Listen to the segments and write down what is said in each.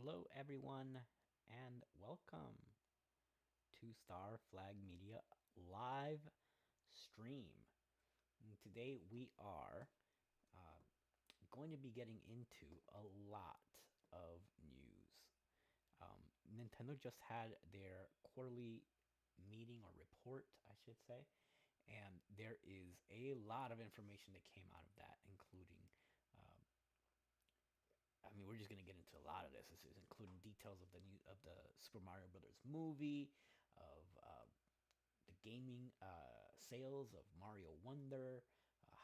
Hello, everyone, and welcome to Star Flag Media live stream. And today we are going to be getting into a lot of news. Nintendo just had their quarterly meeting or report, I should say, and there is a lot of information that came out of that, including we're just gonna get into a lot of this. This is including details of the Super Mario Brothers movie, of the gaming sales of Mario Wonder,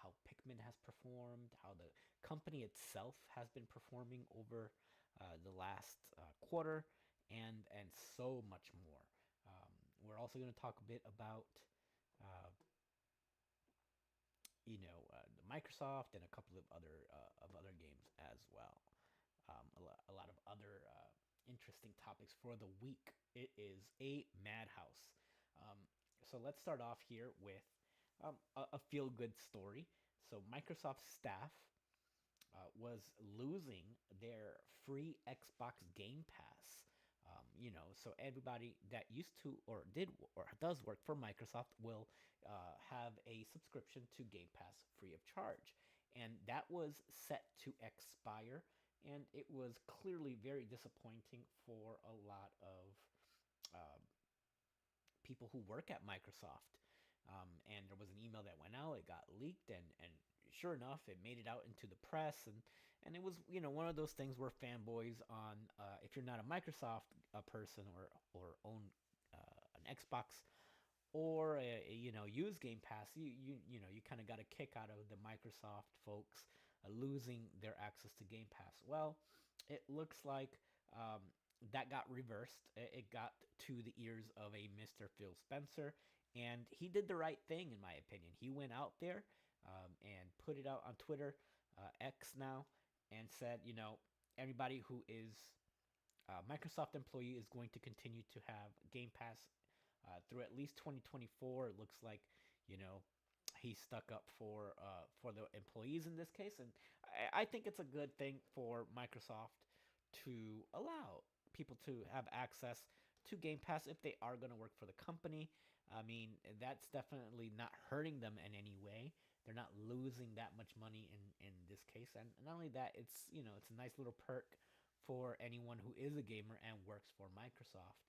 how Pikmin has performed, how the company itself has been performing over the last quarter, and so much more. We're also going to talk a bit about the Microsoft and a couple of other games as well. A lot of other interesting topics for the week. It is a madhouse. So let's start off here with a feel good story. So Microsoft staff was losing their free Xbox Game Pass. So everybody that used to or did or does work for Microsoft will have a subscription to Game Pass free of charge. And that was set to expire. And it was clearly very disappointing for a lot of people who work at Microsoft. And there was an email that went out, it got leaked, and sure enough, it made it out into the press, and it was one of those things where fanboys on if you're not a Microsoft person or own an Xbox or use Game Pass, you kind of got a kick out of the Microsoft folks losing their access to Game Pass. Well, it looks like that got reversed. It got to the ears of a Mr. Phil Spencer, and he did the right thing, in my opinion. He went out there and put it out on Twitter, X now, and said, everybody who is a Microsoft employee is going to continue to have Game Pass through at least 2024. It looks like, you know, he stuck up for the employees in this case, and I think it's a good thing for Microsoft to allow people to have access to Game Pass if they are going to work for the company. I mean, that's definitely not hurting them in any way. They're not losing that much money in this case, and not only that, it's a nice little perk for anyone who is a gamer and works for Microsoft.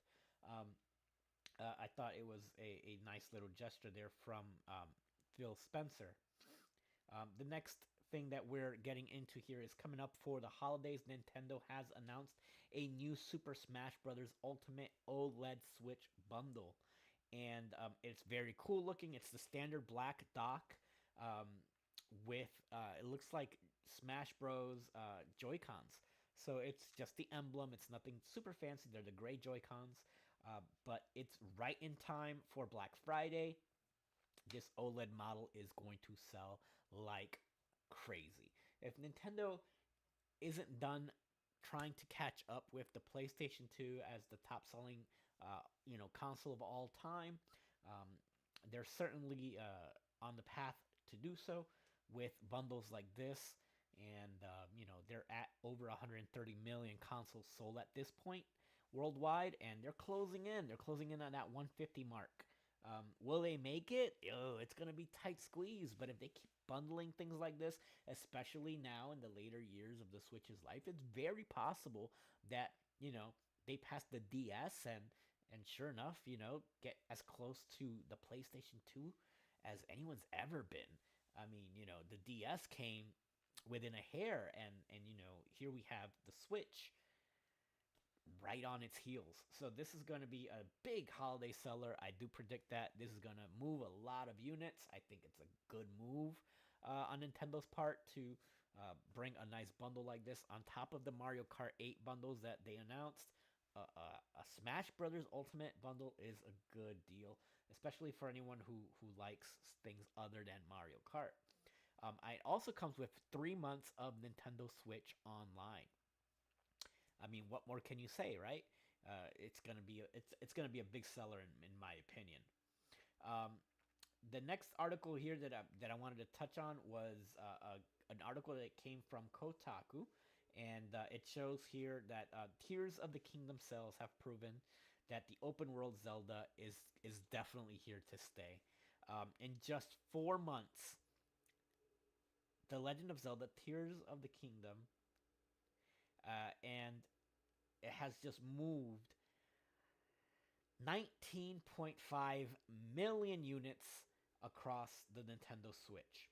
I thought it was a nice little gesture there from Phil Spencer. The next thing that we're getting into here is coming up for the holidays. Nintendo has announced a new Super Smash Bros. Ultimate OLED Switch bundle, and it's very cool looking. It's the standard black dock with it looks like Smash Bros. Joy Cons. So it's just the emblem. It's nothing super fancy. They're the gray Joy Cons, but it's right in time for Black Friday. This OLED model is going to sell like crazy. If Nintendo isn't done trying to catch up with the PlayStation 2 as the top selling console of all time, they're certainly on the path to do so with bundles like this. And they're at over 130 million consoles sold at this point worldwide, and they're closing in. They're closing in on that 150 mark. Will they make it? Oh, it's gonna be tight squeeze. But if they keep bundling things like this, especially now in the later years of the Switch's life, it's very possible that they pass the DS and sure enough, get as close to the PlayStation 2 as anyone's ever been. I mean, the DS came within a hair, and here we have the Switch right on its heels. So this is going to be a big holiday seller. I do predict that this is going to move a lot of units. I think it's a good move on Nintendo's part to bring a nice bundle like this on top of the Mario Kart 8 bundles that they announced. A Smash Brothers Ultimate bundle is a good deal, especially for anyone who likes things other than Mario Kart. It also comes with 3 months of Nintendo Switch Online. I mean, what more can you say, right? It's gonna be a big seller in my opinion. The next article here that I wanted to touch on was an article that came from Kotaku, and it shows here that Tears of the Kingdom sales have proven that the open world Zelda is definitely here to stay. In just 4 months, The Legend of Zelda: Tears of the Kingdom, and it has just moved 19.5 million units across the Nintendo Switch.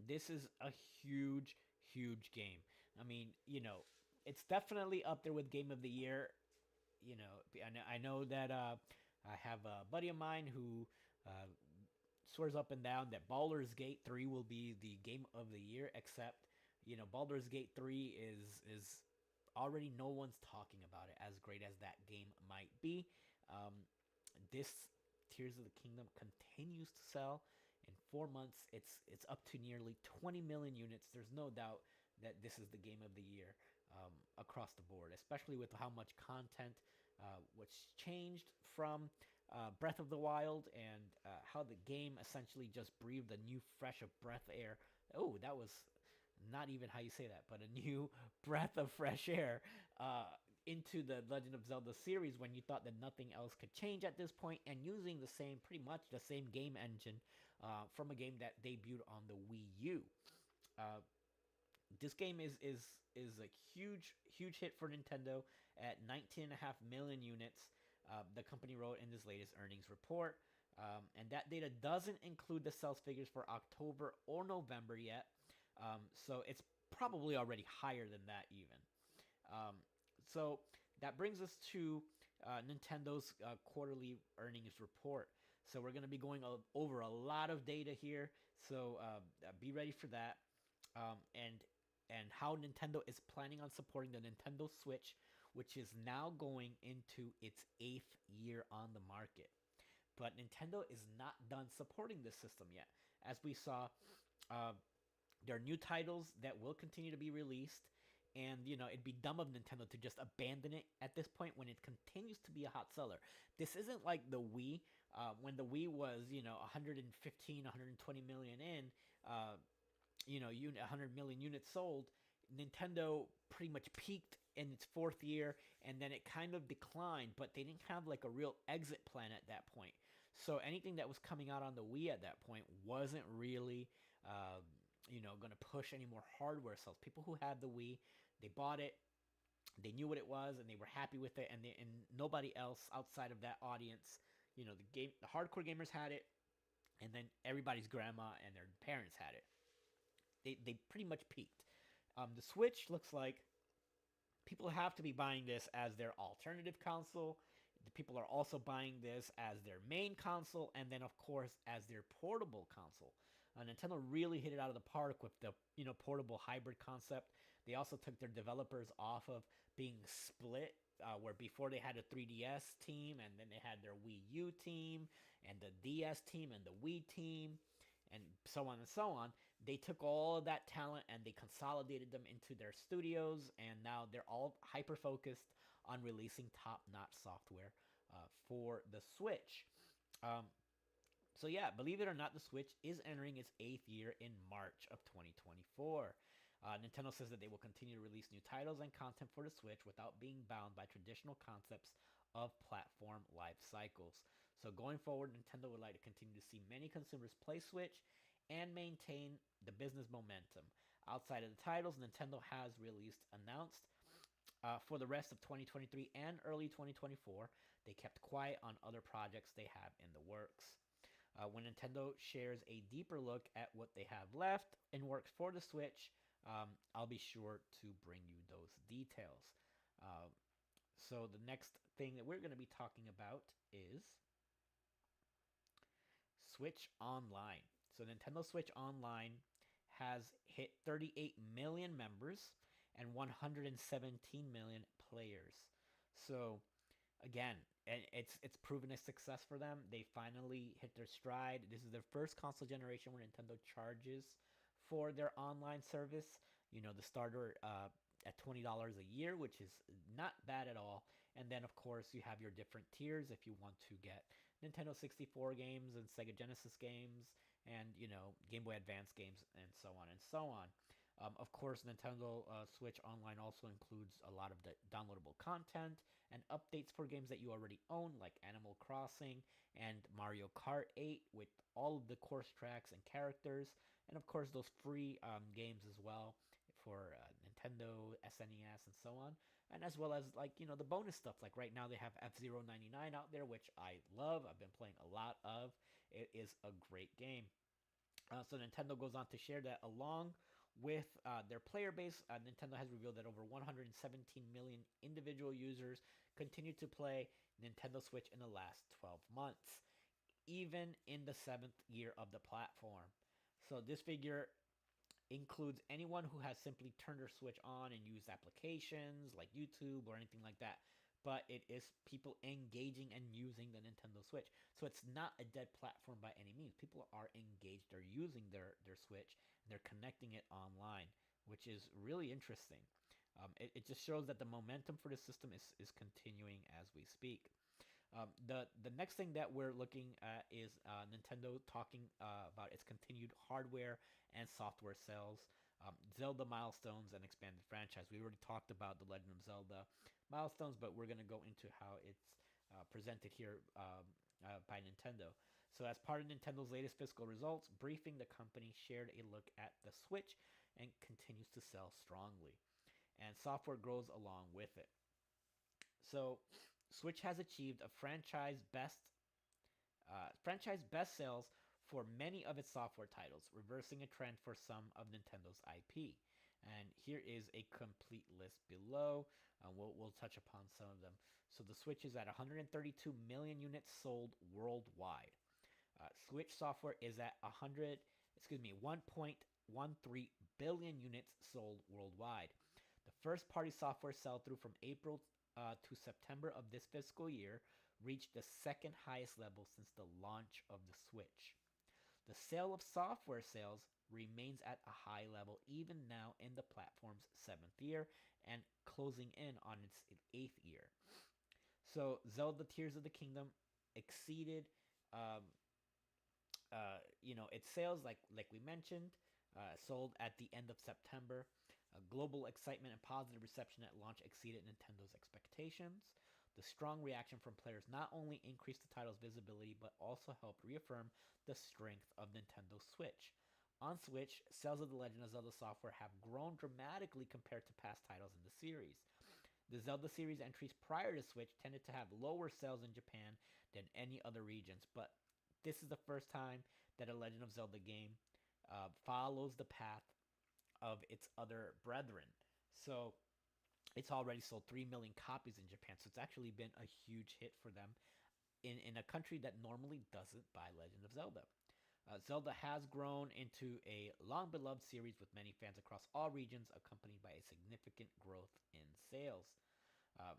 This is a huge, huge game. I mean, it's definitely up there with Game of the Year. I know that I have a buddy of mine who uh, swears up and down that Baldur's Gate 3 will be the Game of the Year, except, Baldur's Gate 3 is already no one's talking about it as great as that game might be. Um, this Tears of the Kingdom continues to sell. In 4 months, it's up to nearly 20 million units. There's no doubt that this is the game of the year across the board, especially with how much content which changed from Breath of the Wild, and how the game essentially just breathed a new fresh of breath air. Oh, that was not even how you say that, but a new breath of fresh air into the Legend of Zelda series when you thought that nothing else could change at this point, and using pretty much the same game engine from a game that debuted on the Wii U. Uh, this game is a huge hit for Nintendo at 19.5 million units. The company wrote in this latest earnings report, and that data doesn't include the sales figures for October or November yet. So it's probably already higher than that even. Um, so that brings us to Nintendo's quarterly earnings report. So we're going to be going over a lot of data here. So be ready for that. And how Nintendo is planning on supporting the Nintendo Switch, which is now going into its 8th year on the market. But Nintendo is not done supporting this system yet. As we saw, uh, there are new titles that will continue to be released, and it'd be dumb of Nintendo to just abandon it at this point when it continues to be a hot seller. This isn't like the Wii. When the Wii was 115, 120 million in, 100 million units sold. Nintendo pretty much peaked in its 4th year, and then it kind of declined, but they didn't have like a real exit plan at that point. So anything that was coming out on the Wii at that point wasn't really going to push any more hardware sales. People who had the Wii, they bought it, they knew what it was, and they were happy with it, and nobody else outside of that audience, the hardcore gamers had it, and then everybody's grandma and their parents had it. They pretty much peaked. The Switch looks like people have to be buying this as their alternative console. The people are also buying this as their main console, and then of course as their portable console. Nintendo really hit it out of the park with the portable hybrid concept. They also took their developers off of being split, where before they had a 3DS team, and then they had their Wii U team, and the DS team, and the Wii team, and so on and so on. They took all of that talent and they consolidated them into their studios, and now they're all hyper focused on releasing top notch software for the Switch. Um, so, yeah, believe it or not, the Switch is entering its 8th year in March of 2024. Nintendo says that they will continue to release new titles and content for the Switch without being bound by traditional concepts of platform life cycles. So going forward, Nintendo would like to continue to see many consumers play Switch and maintain the business momentum. Outside of the titles Nintendo has announced for the rest of 2023 and early 2024, they kept quiet on other projects they have in the works. When Nintendo shares a deeper look at what they have left in works for the Switch, I'll be sure to bring you those details. So the next thing that we're going to be talking about is Switch Online. So Nintendo Switch Online has hit 38 million members and 117 million players. So again, it's proven a success for them. They finally hit their stride. This is their first console generation where Nintendo charges for their online service. The starter at $20 a year, which is not bad at all. And then, of course, you have your different tiers if you want to get Nintendo 64 games and Sega Genesis games and, Game Boy Advance games and so on and so on. Of course, Nintendo Switch Online also includes a lot of the downloadable content and updates for games that you already own, like Animal Crossing and Mario Kart 8, with all of the course tracks and characters, and of course those free games as well for Nintendo, SNES, and so on, and as well as like the bonus stuff. Like right now they have F-Zero 99 out there, which I love. I've been playing a lot of. It is a great game. So Nintendo goes on to share that along with their player base, Nintendo has revealed that over 117 million individual users continue to play Nintendo Switch in the last 12 months, even in the seventh year of the platform. So this figure includes anyone who has simply turned their Switch on and used applications like YouTube or anything like that. But it is people engaging and using the Nintendo Switch. So it's not a dead platform by any means. People are engaged, they're using their Switch, and they're connecting it online, which is really interesting. It just shows that the momentum for the system is continuing as we speak. The next thing that we're looking at is Nintendo talking about its continued hardware and software sales, Zelda milestones, and expanded franchise. We already talked about the Legend of Zelda milestones, but we're going to go into how it's presented here by Nintendo. So, as part of Nintendo's latest fiscal results briefing, the company shared a look at the Switch and continues to sell strongly, and software grows along with it. So, Switch has achieved a franchise best sales for many of its software titles, reversing a trend for some of Nintendo's IP. And here is a complete list below. We'll touch upon some of them. So the Switch is at 132 million units sold worldwide. Switch software is at 1.13 billion units sold worldwide. The first party software sell through from April to September of this fiscal year reached the second highest level since the launch of the Switch. The sale of software sales remains at a high level even now in the platform's seventh year and closing in on its eighth year. So, Zelda Tears of the Kingdom exceeded um, its sales, like we mentioned, sold at the end of September. Global excitement and positive reception at launch exceeded Nintendo's expectations. The strong reaction from players not only increased the title's visibility, but also helped reaffirm the strength of Nintendo Switch. On Switch, sales of The Legend of Zelda software have grown dramatically compared to past titles in the series. The Zelda series entries prior to Switch tended to have lower sales in Japan than any other regions, but this is the first time that a Legend of Zelda game follows the path of its other brethren. So it's already sold 3 million copies in Japan. So it's actually been a huge hit for them in a country that normally doesn't buy Legend of Zelda. Zelda has grown into a long beloved series with many fans across all regions, accompanied by a significant growth in sales. Uh,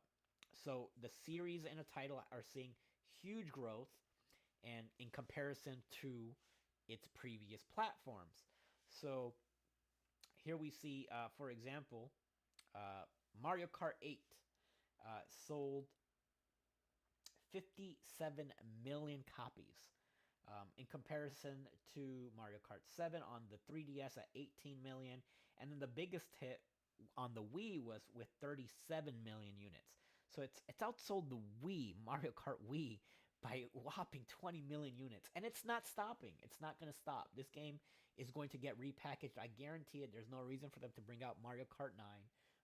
so the series and the title are seeing huge growth, and in comparison to its previous platforms. So here we see, for example, Mario Kart 8 sold 57 million copies. In comparison to Mario Kart 7 on the 3DS at 18 million, and then the biggest hit on the Wii was with 37 million units. So it's outsold the Wii, Mario Kart Wii, by a whopping 20 million units, and it's not stopping. It's not going to stop. This game is going to get repackaged. I guarantee it. There's no reason for them to bring out Mario Kart 9.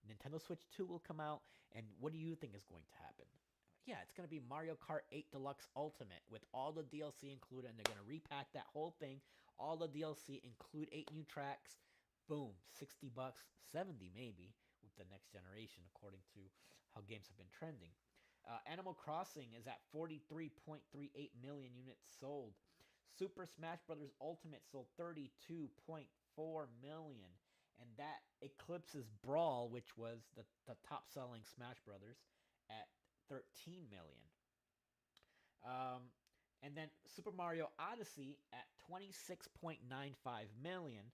Nintendo Switch 2 will come out, and what do you think is going to happen? Yeah, it's going to be Mario Kart 8 Deluxe Ultimate with all the DLC included, and they're going to repack that whole thing. All the DLC include 8 new tracks. Boom, 60 bucks, 70 maybe with the next generation according to how games have been trending. Animal Crossing is at 43.38 million units sold. Super Smash Bros. Ultimate sold 32.4 million, and that eclipses Brawl, which was the top selling Smash Brothers, at 13 million. Um, and then Super Mario Odyssey at 26.95 million,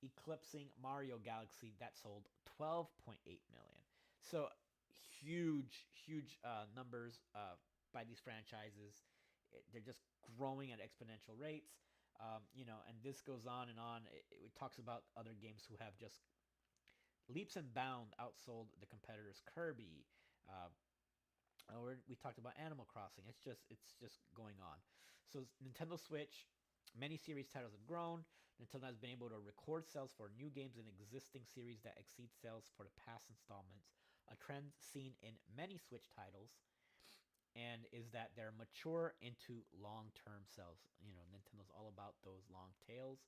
eclipsing Mario Galaxy that sold 12.8 million. So huge numbers by these franchises. They're just growing at exponential rates. And this goes on and on. It talks about other games who have just leaps and bounds outsold the competitors Kirby. Uh, we talked about Animal Crossing. It's just going on. So Nintendo Switch, many series titles have grown. Nintendo has been able to record sales for new games and existing series that exceed sales for the past installments. A trend seen in many Switch titles, and is that they're mature into long-term sales. You know, Nintendo's all about those long tails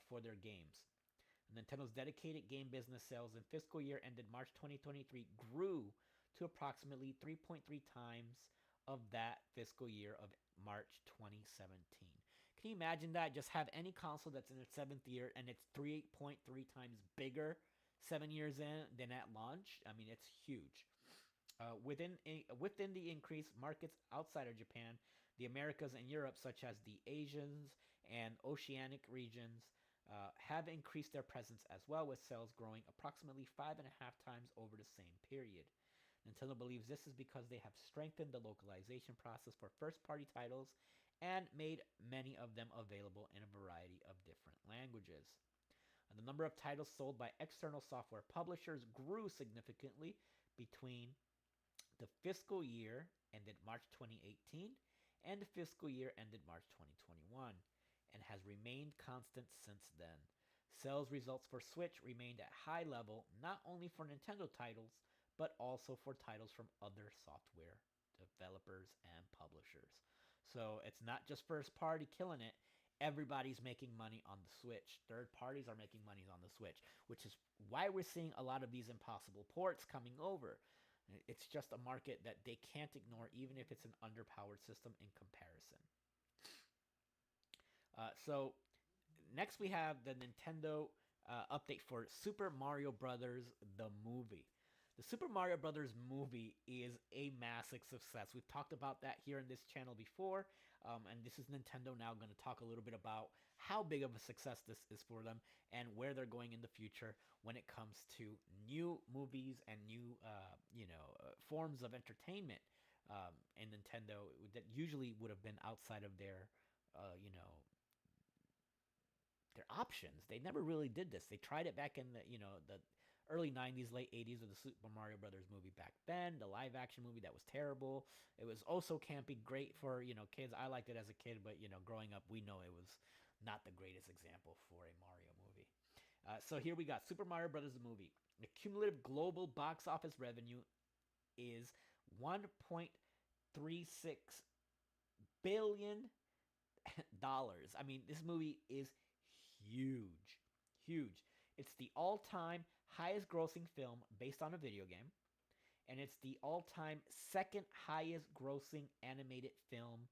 for their games. Nintendo's dedicated game business sales in fiscal year ended March 2023 grew to approximately 3.3 times of that fiscal year of March 2017. Can you imagine that? Just have any console that's in its seventh year and it's 3.3 times bigger 7 years in than at launch? I mean, it's huge. Within the increased markets outside of Japan, the Americas and Europe, such as the Asians and Oceanic regions, have increased their presence as well, with sales growing approximately 5.5 times over the same period. Nintendo believes this is because they have strengthened the localization process for first party titles and made many of them available in a variety of different languages. And the number of titles sold by external software publishers grew significantly between the fiscal year ended March 2018 and the fiscal year ended March 2021, and has remained constant since then. Sales results for Switch remained at high level not only for Nintendo titles, but also for titles from other software developers and publishers. So it's not just first party killing it. Everybody's making money on the Switch. Third parties are making money on the Switch, which is why we're seeing a lot of these impossible ports coming over. It's just a market that they can't ignore, even if it's an underpowered system in comparison. So next we have the Nintendo update for Super Mario Brothers the movie. The Super Mario Brothers movie is a massive success. We've talked about that here in this channel before, and this is Nintendo now going to talk a little bit about how big of a success this is for them and where they're going in the future when it comes to new movies and new, forms of entertainment in Nintendo that usually would have been outside of their options. They never really did this. They tried it back in the early 90s, late 80s with the Super Mario Brothers movie back then, the live action movie that was terrible. It was also campy, great for, kids. I liked it as a kid, but, growing up, we know it was not the greatest example for a Mario movie. So here we got Super Mario Brothers the movie. The cumulative global box office revenue is $1.36 billion. I mean, this movie is huge. Huge. It's the all-time highest grossing film based on a video game, and it's the all-time second highest grossing animated film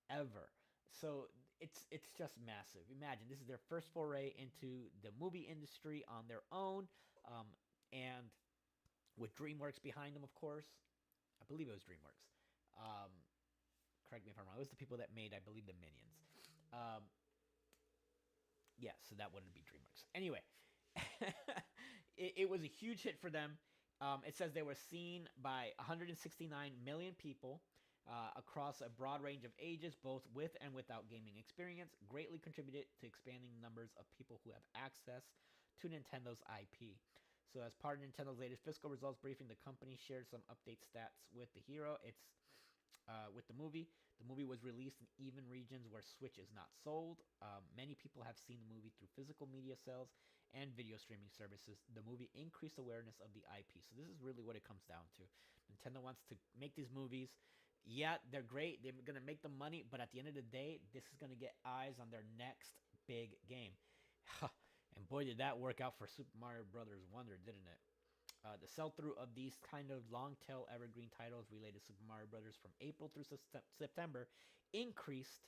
ever. So it's just massive. Imagine this is their first foray into the movie industry on their own, and with DreamWorks behind them, of course. I believe it was DreamWorks. Um, Correct me if I'm wrong. It was the people that made, I believe, the Minions. Um, yeah, so that wouldn't be DreamWorks. Anyway, it was a huge hit for them. It says they were seen by 169 million people across a broad range of ages, both with and without gaming experience, greatly contributed to expanding numbers of people who have access to Nintendo's IP. So, as part of Nintendo's latest fiscal results briefing, the company shared some update stats with the hero. With the movie. The movie was released in even regions where Switch is not sold. Many people have seen the movie through physical media sales and video streaming services. The movie increased awareness of the IP. So this is really what it comes down to. Nintendo wants to make these movies. Yeah, they're great. They're going to make the money, but at the end of the day, this is going to get eyes on their next big game. And boy, did that work out for Super Mario Brothers Wonder, didn't it? The sell-through of these kind of long-tail evergreen titles related to Super Mario Brothers from April through September increased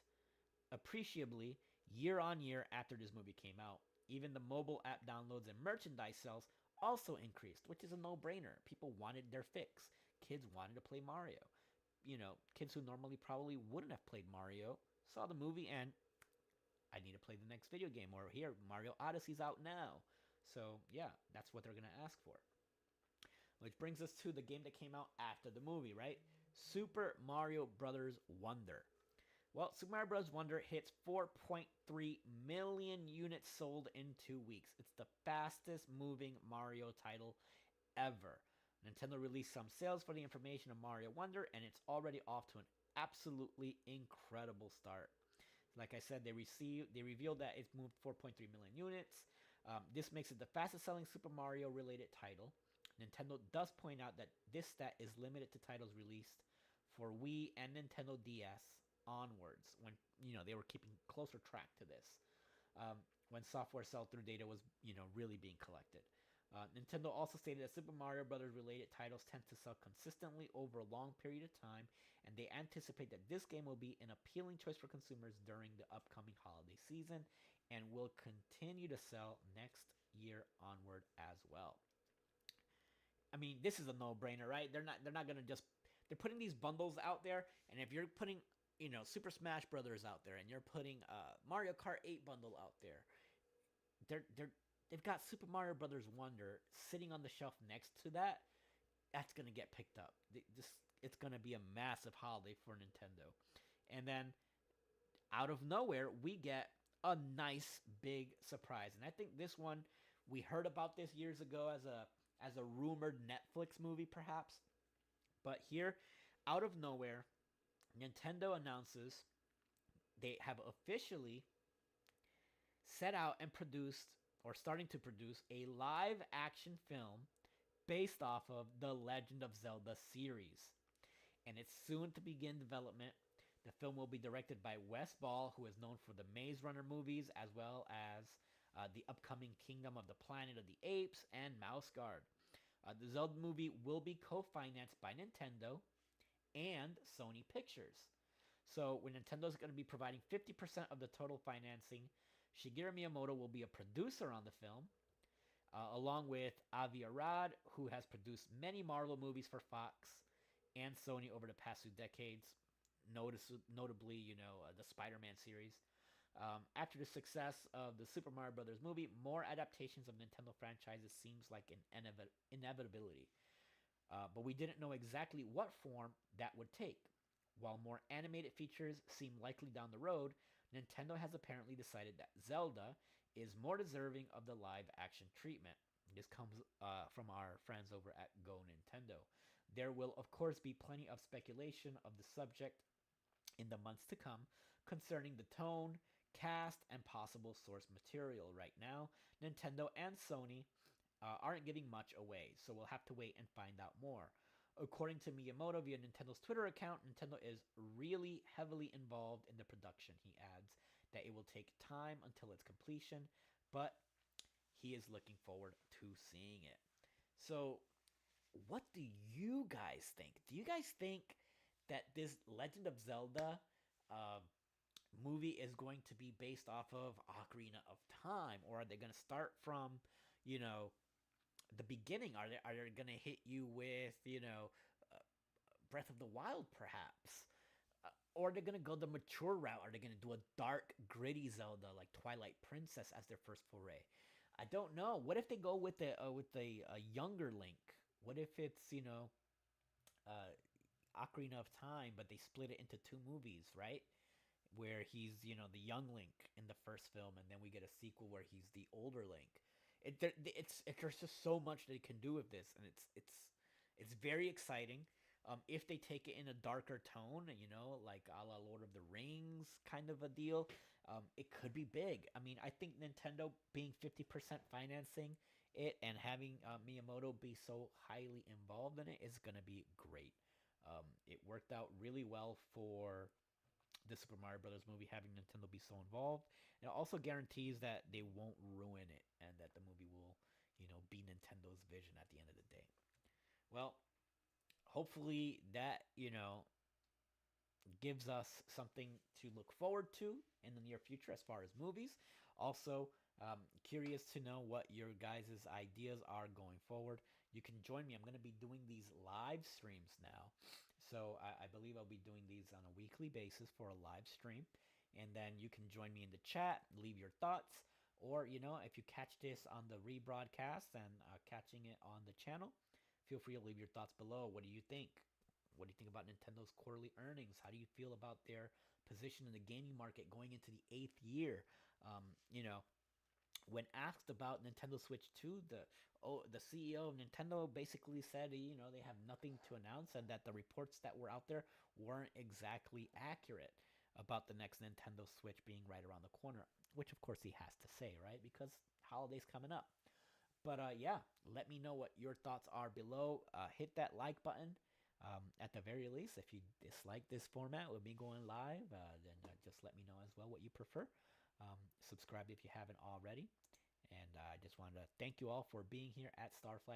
appreciably year on year after this movie came out. Even the mobile app downloads and merchandise sales also increased, which is a no-brainer. People wanted their fix. Kids wanted to play Mario. Kids who normally probably wouldn't have played Mario saw the movie and I need to play the next video game. Or here, Mario Odyssey's out now. So yeah, that's what they're going to ask for. Which brings us to the game that came out after the movie, right? Super Mario Brothers Wonder. Well, Super Mario Bros. Wonder hits 4.3 million units sold in 2 weeks. It's the fastest moving Mario title ever. Nintendo released some sales for the information of Mario Wonder, and it's already off to an absolutely incredible start. Like I said, they revealed that it's moved 4.3 million units. This makes it the fastest selling Super Mario related title. Nintendo does point out that this stat is limited to titles released for Wii and Nintendo DS onwards, when they were keeping closer track to this, when software sell-through data was really being collected. Nintendo also stated that Super Mario Bros. Related titles tend to sell consistently over a long period of time, and they anticipate that this game will be an appealing choice for consumers during the upcoming holiday season and will continue to sell next year onward as well. I mean, this is a no-brainer, right? They're not gonna just they're putting these bundles out there, and if you're putting Super Smash Brothers out there, and you're putting Mario Kart 8 bundle out there, they've got Super Mario Brothers Wonder sitting on the shelf next to that. That's gonna get picked up. It's gonna be a massive holiday for Nintendo, and then out of nowhere we get a nice big surprise, and I think this one we heard about this years ago as a rumored Netflix movie, perhaps, but here, out of nowhere, Nintendo announces they have officially set out and produced, or starting to produce, a live action film based off of the Legend of Zelda series. And it's soon to begin development. The film will be directed by Wes Ball, who is known for the Maze Runner movies, as well as the upcoming Kingdom of the Planet of the Apes and Mouse Guard. The Zelda movie will be co financed by Nintendo and Sony Pictures. So, when Nintendo's going to be providing 50% of the total financing, Shigeru Miyamoto will be a producer on the film, along with Avi Arad, who has produced many Marvel movies for Fox and Sony over the past 2 decades, notably, the Spider-Man series. After the success of the Super Mario Brothers movie, more adaptations of Nintendo franchises seems like an inevitability. But we didn't know exactly what form that would take. While more animated features seem likely down the road, Nintendo has apparently decided that Zelda is more deserving of the live action treatment. This comes from our friends over at Go Nintendo. There will, of course, be plenty of speculation of the subject in the months to come concerning the tone, cast, and possible source material. Right now, Nintendo and Sony aren't giving much away, so we'll have to wait and find out more. According to Miyamoto via Nintendo's Twitter account, Nintendo is really heavily involved in the production. He adds that it will take time until its completion, but he is looking forward to seeing it. So, what do you guys think? Do you guys think that this Legend of Zelda uh, movie is going to be based off of Ocarina of Time, or are they going to start from, you know, the beginning? Are they going to hit you with uh, Breath of the Wild, perhaps? Or are they going to go the mature route? Are they going to do a dark, gritty Zelda like Twilight Princess as their first foray? I don't know. What if they go with a younger Link? What if it's uh, Ocarina of Time, but they split it into two movies, right? Where he's the young Link in the first film, and then we get a sequel where he's the older Link. There's just so much they can do with this, and it's very exciting. If they take it in a darker tone, like a la Lord of the Rings kind of a deal, it could be big. I mean, I think Nintendo being 50% financing it and having Miyamoto be so highly involved in it is gonna be great. It worked out really well for the Super Mario Brothers movie having Nintendo be so involved. And it also guarantees that they won't ruin it and that the movie will, be Nintendo's vision at the end of the day. Well, hopefully that, gives us something to look forward to in the near future as far as movies. Also, curious to know what your guys' ideas are going forward. You can join me. I'm going to be doing these live streams now. So I believe I'll be doing these on a weekly basis for a live stream. And then you can join me in the chat, leave your thoughts. Or, if you catch this on the rebroadcast and catching it on the channel, feel free to leave your thoughts below. What do you think? What do you think about Nintendo's quarterly earnings? How do you feel about their position in the gaming market going into the eighth year. You know, when asked about Nintendo Switch 2, the CEO of Nintendo basically said, they have nothing to announce and that the reports that were out there weren't exactly accurate about the next Nintendo Switch being right around the corner, which of course he has to say, right? Because holidays coming up. But yeah, let me know what your thoughts are below. Hit that like button. At the very least, if you dislike this format with me going live, then just let me know as well what you prefer. Subscribe if you haven't already. And I just wanted to thank you all for being here at Starflight